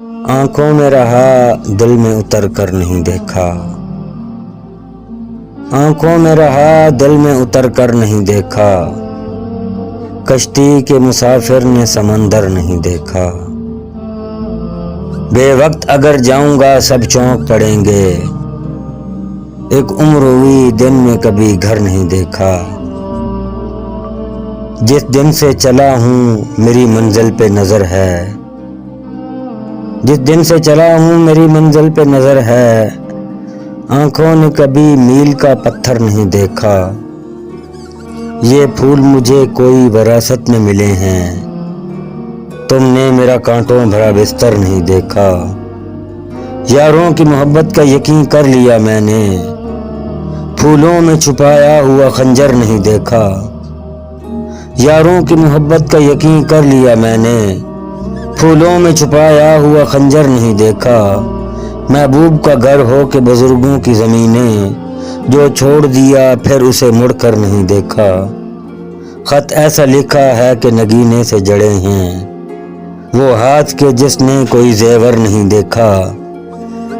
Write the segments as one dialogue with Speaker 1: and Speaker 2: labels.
Speaker 1: آنکھوں میں رہا دل میں اتر کر نہیں دیکھا، آنکھوں میں رہا دل میں اتر کر نہیں دیکھا، کشتی کے مسافر نے سمندر نہیں دیکھا۔ بے وقت اگر جاؤں گا سب چونک پڑیں گے، ایک عمر ہوئی دن میں کبھی گھر نہیں دیکھا۔ جس دن سے چلا ہوں میری منزل پہ نظر ہے، جس دن سے چلا ہوں میری منزل پہ نظر ہے، آنکھوں نے کبھی میل کا پتھر نہیں دیکھا۔ یہ پھول مجھے کوئی وراثت میں ملے ہیں، تم نے میرا کانٹوں بھرا بستر نہیں دیکھا۔ یاروں کی محبت کا یقین کر لیا میں نے، پھولوں میں چھپایا ہوا خنجر نہیں دیکھا۔ یاروں کی محبت کا یقین کر لیا میں نے، پھولوں میں چھپایا ہوا خنجر نہیں دیکھا۔ محبوب کا گھر ہو کہ بزرگوں کی زمینیں، جو چھوڑ دیا پھر اسے مڑ کر نہیں دیکھا۔ خط ایسا لکھا ہے کہ نگینے سے جڑے ہیں، وہ ہاتھ کے جس نے کوئی زیور نہیں دیکھا۔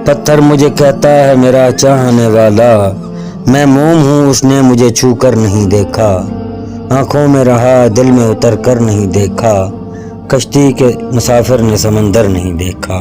Speaker 1: پتھر مجھے کہتا ہے میرا چاہنے والا، میں موم ہوں اس نے مجھے چھو کر نہیں دیکھا۔ آنکھوں میں رہا دل میں اتر کر نہیں دیکھا، کشتی کے مسافر نے سمندر نہیں دیکھا۔